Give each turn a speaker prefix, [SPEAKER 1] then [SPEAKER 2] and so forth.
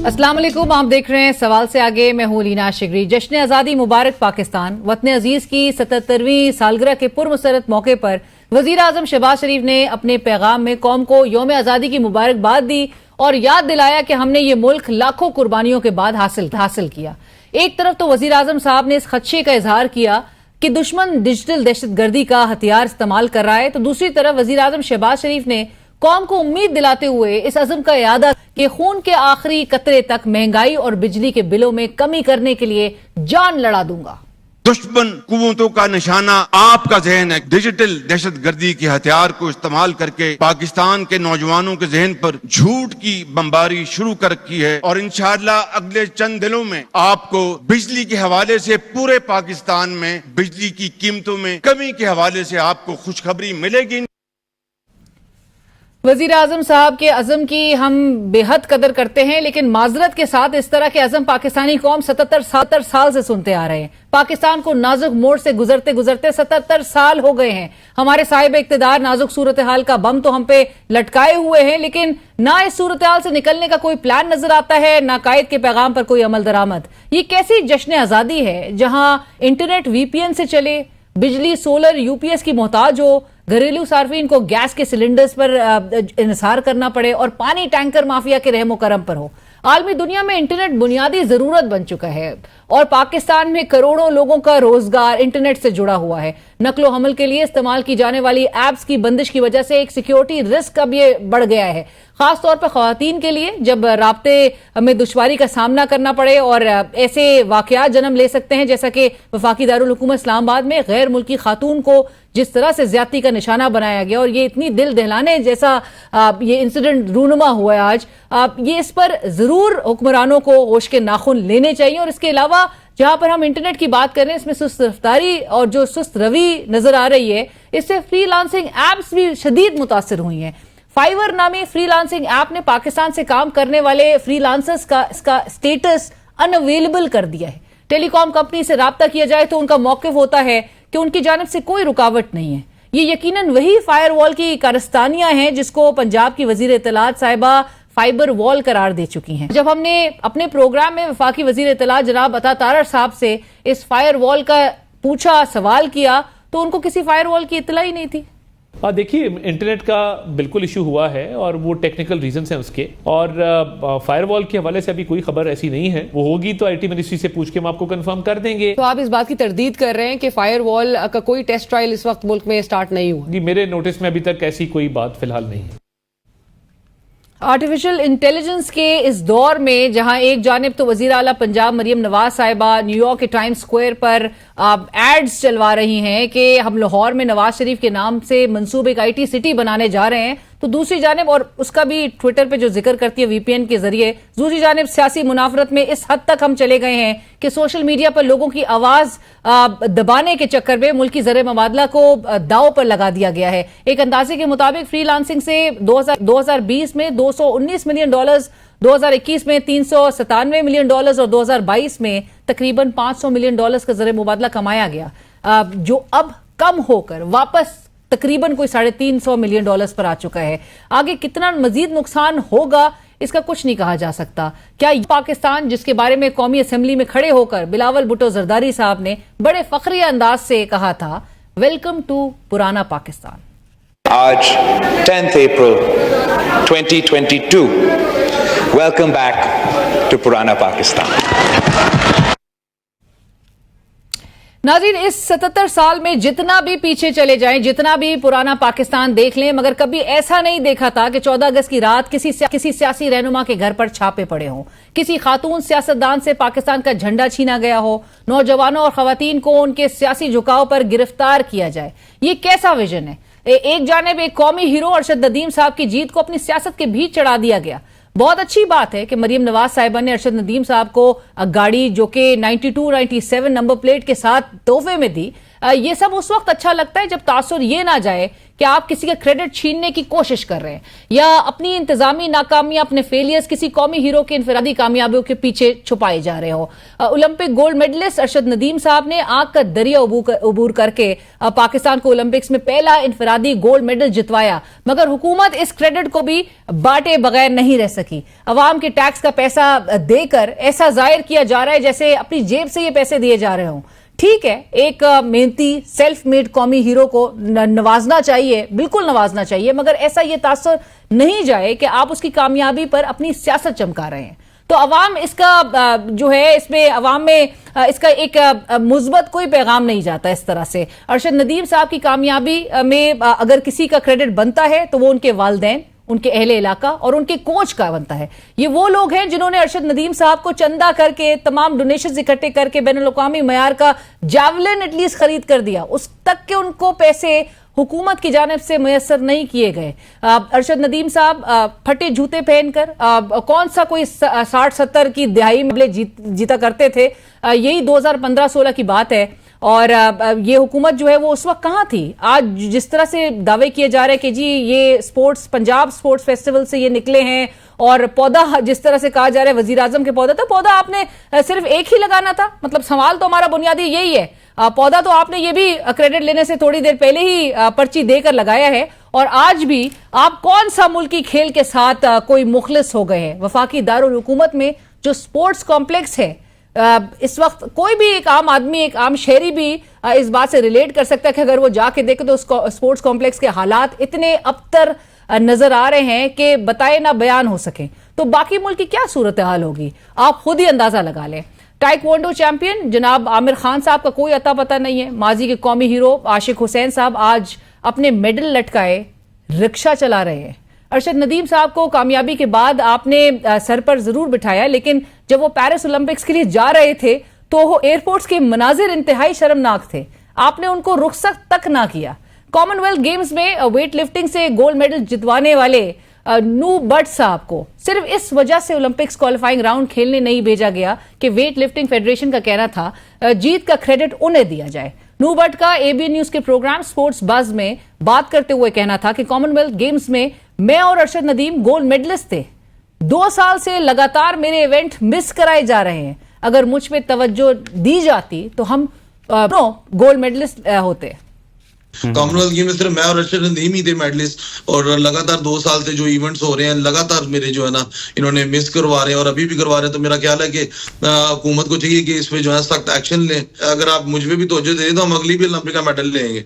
[SPEAKER 1] अस्सलाम वालेकुम, आप देख रहे हैं सवाल से आगे। मैं हूं लीना शिगरी। जश्न आज़ादी मुबारक पाकिस्तान। वतन अजीज की 77वीं सालगिरह के पुरमसरत मौके पर वजीर आजम शहबाज शरीफ ने अपने पैगाम में कौम को यौम आज़ादी की मुबारकबाद दी और याद दिलाया कि हमने ये मुल्क लाखों कुर्बानियों के बाद हासिल किया। एक तरफ तो वजीर आजम साहब ने इस खदशे का इजहार किया कि दुश्मन डिजिटल दहशतगर्दी का हथियार इस्तेमाल कर रहा है, तो दूसरी तरफ वजीर आजम शहबाज शरीफ ने कौम को उम्मीद दिलाते हुए इस अज़म का इरादा कि खून के आखिरी कतरे तक महंगाई और बिजली के बिलों में कमी करने के लिए जान लड़ा दूंगा।
[SPEAKER 2] दुश्मन कुव्वतों का निशाना आपका जहन है। डिजिटल दहशतगर्दी के हथियार को इस्तेमाल करके पाकिस्तान के नौजवानों के जहन पर झूठ की बमबारी शुरू कर रखी है और इंशाअल्लाह अगले चंद दिनों में आपको बिजली के हवाले से पूरे पाकिस्तान में बिजली की कीमतों में कमी के हवाले से आपको खुशखबरी मिलेगी।
[SPEAKER 1] वजीर आजम साहब के अज़म की हम बेहद कदर करते हैं, लेकिन माजरत के साथ इस तरह के अज़म पाकिस्तानी कौम 77 साल से सुनते आ रहे हैं। पाकिस्तान को नाजुक मोड़ से गुजरते गुजरते 77 साल हो गए हैं। हमारे साहिब इख्तिदार नाजुक सूरत हाल का बम तो हम पे लटकाए हुए हैं, लेकिन ना इस सूरत हाल से निकलने का कोई प्लान नजर आता है, ना कायद के पैगाम पर कोई अमल दरामद। ये कैसी जश्न आजादी है जहां इंटरनेट VPN से चले, बिजली सोलर UPS की मोहताज हो, घरेलू सार्फिन को गैस के सिलेंडर्स पर इन्हिसार करना पड़े और पानी टैंकर माफिया के रहमो करम पर हो। आलमी दुनिया में इंटरनेट बुनियादी जरूरत बन चुका है और पाकिस्तान में करोड़ों लोगों का रोजगार इंटरनेट से जुड़ा हुआ है। नकलो हमल के लिए इस्तेमाल की जाने वाली एप्स की बंदिश की वजह से एक सिक्योरिटी रिस्क अब ये बढ़ गया है, खासतौर पर खवातीन के लिए, जब राब्ते में दुश्वारी का सामना करना पड़े और ऐसे वाकयात जन्म ले सकते हैं जैसा कि वफाकी दारुल हुकूमत इस्लामाबाद में गैर मुल्की खातून को जिस तरह से ज्यादती का निशाना बनाया गया और ये इतनी दिल दहलाने जैसा ये इंसिडेंट रूनुमा हुआ है आज। ये इस पर जरूर हुक्मरानों को होश के नाखून लेने चाहिए। और इसके अलावा जहां पर हम इंटरनेट की बात कर रहे हैं, इसमें सुस्त रफ्तारी और जो सुस्त रवि नजर आ रही है, इससे फ्रीलांसिंग एप्स भी शदीद मुतासिर हुई हैं। फाइवर नामी फ्रीलांसिंग ऐप ने पाकिस्तान से काम करने वाले फ्रीलांसर्स का इसका स्टेटस अनअवेलेबल कर दिया है। टेलीकॉम कंपनी से राब्ता किया जाए तो उनका मौकिफ होता है कि उनकी जानिब से कोई रुकावट नहीं है। ये यकीनन वही फायरवॉल की कारस्तानियां हैं जिसको पंजाब की वजीर इत्तलात साहिबा फाइबर वॉल करार दे चुकी हैं। जब हमने अपने प्रोग्राम में वफाकी वजीर इत्तलात जनाब अता तारर साहब से इस फायर वॉल का पूछा, सवाल किया, तो उनको किसी फायर वॉल की इत्तला ही नहीं थी।
[SPEAKER 3] देखिए, इंटरनेट का बिल्कुल इशू हुआ है और वो टेक्निकल रीजंस हैं उसके, और फायरवॉल के हवाले से अभी कोई खबर ऐसी नहीं है। वो होगी तो IT मिनिस्ट्री से पूछ के हम आपको कंफर्म कर देंगे।
[SPEAKER 1] तो आप इस बात की तरदीद कर रहे हैं कि फायरवॉल का कोई टेस्ट ट्रायल इस वक्त मुल्क में स्टार्ट नहीं हुआ?
[SPEAKER 3] जी, मेरे नोटिस में अभी तक ऐसी कोई बात फिलहाल नहीं है।
[SPEAKER 1] आर्टिफिशियल इंटेलिजेंस के इस दौर में जहां एक जानिब तो वजीर आला पंजाब मरियम नवाज साहिबा न्यूयॉर्क के टाइम्स स्क्वायर पर एड्स चलवा रही हैं कि हम लाहौर में नवाज शरीफ के नाम से मंसूब एक IT सिटी बनाने जा रहे हैं, तो दूसरी जानिब, और उसका भी ट्विटर पे जो जिक्र करती है VPN के जरिए, दूसरी जानिब सियासी मुनाफरत में इस हद तक हम चले गए हैं कि सोशल मीडिया पर लोगों की आवाज दबाने के चक्कर में मुल्की ज़र मबादला को दाव पर लगा दिया गया है। एक अंदाजे के मुताबिक फ्रीलांसिंग से 2020 में $219 मिलियन, 2021 में $397 मिलियन और 2022 में तकरीबन $500 मिलियन का ज़र मुबादला कमाया गया, जो अब कम होकर वापस तकरीबन कोई $350 मिलियन पर आ चुका है। आगे कितना मजीद नुकसान होगा इसका कुछ नहीं कहा जा सकता। क्या पाकिस्तान, जिसके बारे में कौमी असेंबली में खड़े होकर बिलावल भुट्टो जरदारी साहब ने बड़े फखरी अंदाज से कहा था, वेलकम टू पुराना पाकिस्तान।
[SPEAKER 4] आज 10th April 2022, welcome back to पुराना पाकिस्तान।
[SPEAKER 1] नाज़रीन, इस 77 साल में जितना भी पीछे चले जाएं, जितना भी पुराना पाकिस्तान देख लें, मगर कभी ऐसा नहीं देखा था कि 14 अगस्त की रात किसी सियासी रहनुमा के घर पर छापे पड़े हों, किसी खातून सियासतदान से पाकिस्तान का झंडा छीना गया हो, नौजवानों और खवातीन को उनके सियासी झुकाव पर गिरफ्तार किया जाए। ये कैसा विजन है? एक जानिब एक कौमी हीरो अरशद नदीम साहब की जीत को अपनी सियासत के बीच चढ़ा दिया गया। बहुत अच्छी बात है कि मरियम नवाज साहिबा ने अरशद नदीम साहब को गाड़ी जो कि 92-97 नंबर प्लेट के साथ तोहफे में दी। ये सब उस वक्त अच्छा लगता है जब तासुर ये ना जाए कि आप किसी का क्रेडिट छीनने की कोशिश कर रहे हैं या अपनी इंतजामी नाकामियां, अपने फेलियर्स किसी कौमी हीरो के इनफरादी कामयाबियों के पीछे छुपाए जा रहे हो। Olympic gold medallist Arshad Nadeem साहब ने आग का दरिया अबूर करके पाकिस्तान को ओलंपिक्स में पहला इनफरादी गोल्ड मेडल जितवाया, मगर हुकूमत इस क्रेडिट को भी बांटे बगैर नहीं रह सकी। अवाम के टैक्स का पैसा देकर ऐसा जाहिर किया जा रहा है जैसे अपनी जेब से ये पैसे दिए जा रहे हों। ठीक है, एक मेहनती सेल्फ मेड कौमी हीरो को नवाजना चाहिए, बिल्कुल नवाजना चाहिए, मगर ऐसा ये तासर नहीं जाए कि आप उसकी कामयाबी पर अपनी सियासत चमका रहे हैं। तो अवाम इसका जो है, इसमें अवाम में इसका एक मुस्बत कोई पैगाम नहीं जाता इस तरह से। अरशद नदीम साहब की कामयाबी में अगर किसी का क्रेडिट बनता है तो वो उनके वालिदैन, उनके अहले इलाका और उनके कोच का बनता है। ये वो लोग हैं जिन्होंने अरशद नदीम साहब को चंदा करके, तमाम डोनेशन इकट्ठे करके बैनुल-अक़वामी मयार का जावलिन एटलीस्ट खरीद कर दिया, उस तक के उनको पैसे हुकूमत की जानिब से मुयस्सर नहीं किए गए। अरशद नदीम साहब फटे जूते पहनकर कौन सा कोई 60-70 की दिहाई में जीता करते थे, यही 2015-16 की बात है। और ये हुकूमत जो है वो उस वक्त कहाँ थी? आज जिस तरह से दावे किए जा रहे हैं कि जी ये स्पोर्ट्स, पंजाब स्पोर्ट्स फेस्टिवल से ये निकले हैं, और पौधा जिस तरह से कहा जा रहा है वजीर आजम के पौधा, तो पौधा आपने सिर्फ एक ही लगाना था। मतलब सवाल तो हमारा बुनियादी यही है, पौधा तो आपने ये भी क्रेडिट लेने से थोड़ी देर पहले ही पर्ची देकर लगाया है, और आज भी आप कौन सा मुल्की खेल के साथ कोई मुखलिस हो गए हैं? वफाकी दारुल हुकूमत में जो स्पोर्ट्स कॉम्प्लेक्स है, इस वक्त कोई भी एक आम आदमी, एक आम शहरी भी इस बात से रिलेट कर सकता है कि अगर वो जाके देखे तो स्पोर्ट्स कॉम्प्लेक्स के हालात इतने अबतर नजर आ रहे हैं कि बताए ना बयान हो सके। तो बाकी मुल्क की क्या सूरत हाल होगी, आप खुद ही अंदाजा लगा लें। टाइक्वांडो चैंपियन जनाब आमिर खान साहब का कोई अता पता नहीं है। माजी के कौमी हीरो आशिक हुसैन साहब आज अपने मेडल लटकाए रिक्शा चला रहे हैं। अरशद नदीम साहब को कामयाबी के बाद आपने सर पर जरूर बिठाया, लेकिन जब वो पेरिस ओलंपिक्स के लिए जा रहे थे तो एयरपोर्ट्स के मनाजिर इंतहाई शर्मनाक थे, आपने उनको रुखसत तक ना किया। कॉमनवेल्थ गेम्स में वेट लिफ्टिंग से गोल्ड मेडल जितवाने वाले नू बट साहब को सिर्फ इस वजह से ओलंपिक्स क्वालिफाइंग राउंड खेलने नहीं भेजा गया कि वेट लिफ्टिंग फेडरेशन का कहना था जीत का क्रेडिट उन्हें दिया जाए। नू बट का एबीएन न्यूज के प्रोग्राम स्पोर्ट्स बज में बात करते हुए कहना था कि कॉमनवेल्थ गेम्स में मैं और अरशद नदीम गोल्ड मेडलिस्ट थे, 2 साल से लगातार मेरे इवेंट मिस कराए जा रहे हैं, अगर मुझ पे तवज्जो दी जाती तो हम गोल्ड मेडलिस्ट होते।
[SPEAKER 5] कॉमनवेल्थ गेम में सिर्फ मैं और अरशद नदीम ही थे मेडलिस्ट, और लगातार 2 साल से जो इवेंट्स हो रहे हैं लगातार मेरे जो है ना इन्होंने मिस करवा रहे हैं और अभी भी करवा रहे हैं। तो मेरा ख्याल है कि हुकूमत को चाहिए कि इस पे जो है सख्त एक्शन लें। अगर आप मुझ पे भी तवज्जो दे तो हम अगली भी ओलंपिक का मेडल लेंगे।